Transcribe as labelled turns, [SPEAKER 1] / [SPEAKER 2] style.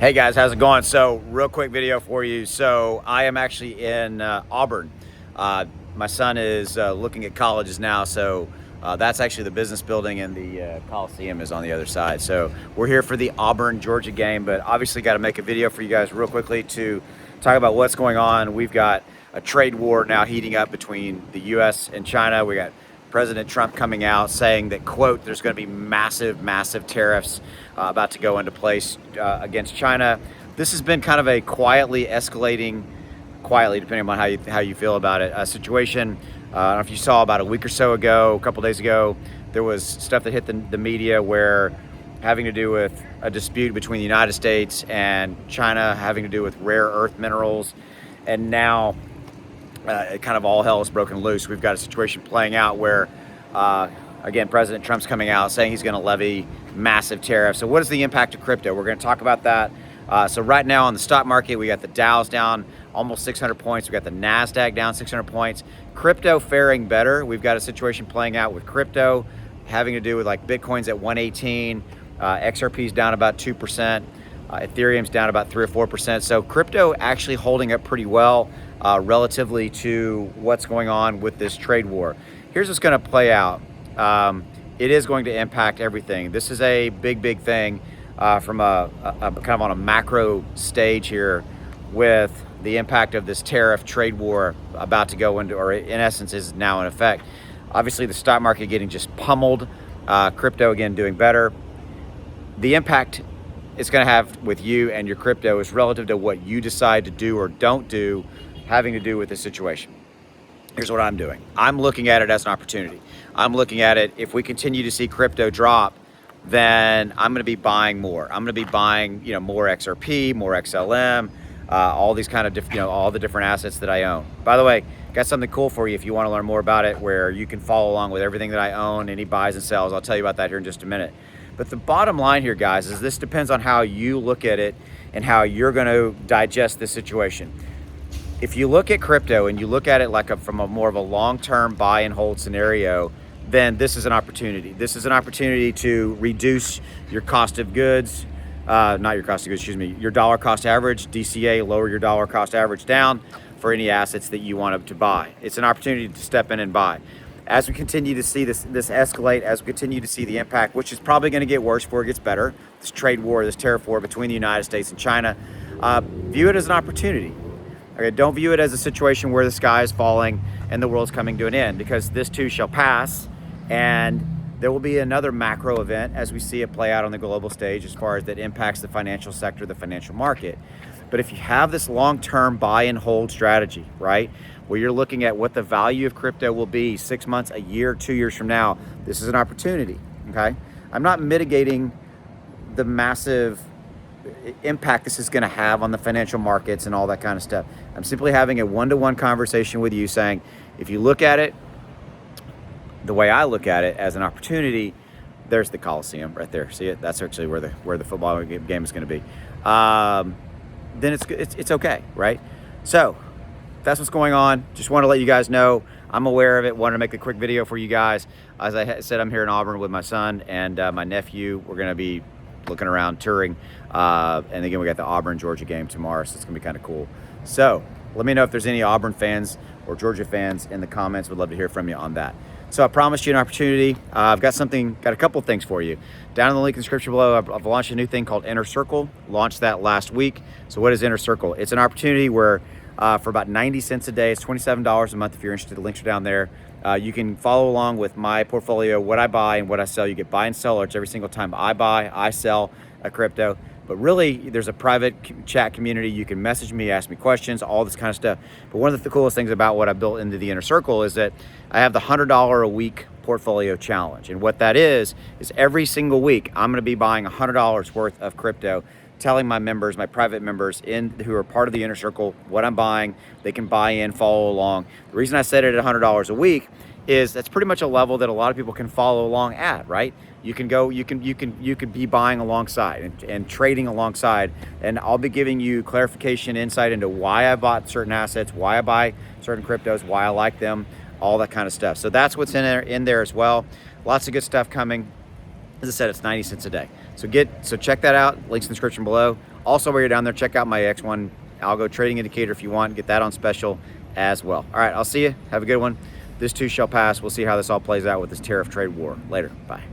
[SPEAKER 1] Hey guys, how's it going? So real quick video for you. So I am actually in Auburn. My son is looking at colleges now, so that's actually the business building, and the Coliseum is on the other side. So we're here for the Auburn, Georgia game, but obviously got to make a video for you guys real quickly to talk about what's going on. We've got a trade war now heating up between the US and China. We got President Trump coming out saying that, quote, there's going to be massive tariffs about to go into place against China. This has been kind of a quietly escalating, depending on how you feel about it, a situation. I don't know if you saw about a week or so ago, a couple days ago, there was stuff that hit the media where having to do with a dispute between the United States and China, having to do with rare earth minerals, and now it kind of all hell is broken loose. We've got a situation playing out where, again, President Trump's coming out saying he's going to levy massive tariffs. So what is the impact of crypto? We're going to talk about that. So right now on the stock market, we got the Dow's down almost 600 points. We got the NASDAQ down 600 points. Crypto faring better. We've got a situation playing out with crypto having to do with like Bitcoin's at 118, XRP's down about 2%, Ethereum's down about 3 or 4%. So crypto actually holding up pretty well relatively to what's going on with this trade war. Here's what's going to play out. It is going to impact everything. This is a big thing from a kind of on a macro stage here, with the impact of this tariff trade war about to go into, or in essence is now in effect. Obviously the stock market getting just pummeled, crypto again doing better. The impact it's going to have with you and your crypto is relative to what you decide to do or don't do, having to do with this situation. Here's what I'm doing. I'm looking at it as an opportunity. I'm looking at it, if we continue to see crypto drop, then I'm going to be buying more. I'm going to be buying, more XRP, more XLM, all these kind of different, all the different assets that I own. By the way, got something cool for you if you want to learn more about it, where you can follow along with everything that I own, any buys and sells. I'll tell you about that here in just a minute. But the bottom line here, guys, is this depends on how you look at it and how you're going to digest this situation. If you look at crypto and you look at it like from a more of a long-term buy and hold scenario, then this is an opportunity. This is an opportunity to reduce your cost of goods, not your cost of goods, excuse me, your dollar cost average, DCA, lower your dollar cost average down for any assets that you want to buy. It's an opportunity to step in and buy. As we continue to see this escalate, as we continue to see the impact, which is probably going to get worse before it gets better, this trade war, this tariff war between the United States and China, view it as an opportunity. Okay, don't view it as a situation where the sky is falling and the world's coming to an end, because this too shall pass, and there will be another macro event as we see it play out on the global stage as far as that impacts the financial sector, the financial market. But if you have this long-term buy and hold strategy, right, where you're looking at what the value of crypto will be 6 months, a year, 2 years from now, this is an opportunity, okay? I'm not mitigating the massive impact this is going to have on the financial markets and all that kind of stuff. I'm simply having a one-to-one conversation with you saying, if you look at it the way I look at it, as an opportunity, there's the Coliseum right there. See it? That's actually where the football game is going to be. Then it's okay, right? So that's what's going on. Just want to let you guys know. I'm aware of it. Wanted to make a quick video for you guys. As I said, I'm here in Auburn with my son and my nephew. We're going to be looking around, touring. And again, we got the Auburn, Georgia game tomorrow, so it's going to be kind of cool. So let me know if there's any Auburn fans or Georgia fans in the comments. Would love to hear from you on that. So I promised you an opportunity. I've got a couple things for you. Down in the link in the description below, I've launched a new thing called Inner Circle. Launched that last week. So what is Inner Circle? It's an opportunity where for about 90 cents a day, it's $27 a month if you're interested. The links are down there. You can follow along with my portfolio, what I buy and what I sell. You get buy and sell alerts every single time I buy, I sell a crypto. But really, there's a private chat community. You can message me, ask me questions, all this kind of stuff. But one of the coolest things about what I built into the Inner Circle is that I have the $100 a week portfolio challenge. And what that is every single week, I'm going to be buying $100 worth of crypto, telling my members, my private members who are part of the Inner Circle, what I'm buying. They can buy in, follow along. The reason I set it at $100 a week is that's pretty much a level that a lot of people can follow along at, right? You can be buying alongside and trading alongside, and I'll be giving you clarification, insight into why I bought certain assets, why I buy certain cryptos, why I like them, all that kind of stuff. So that's what's in there as well. Lots of good stuff coming. As I said, it's 90 cents a day. So check that out. Links in the description below. Also, while you're down there, check out my X1 algo trading indicator if you want. Get that on special as well. All right, I'll see you. Have a good one. This too shall pass. We'll see how this all plays out with this tariff trade war. Later. Bye.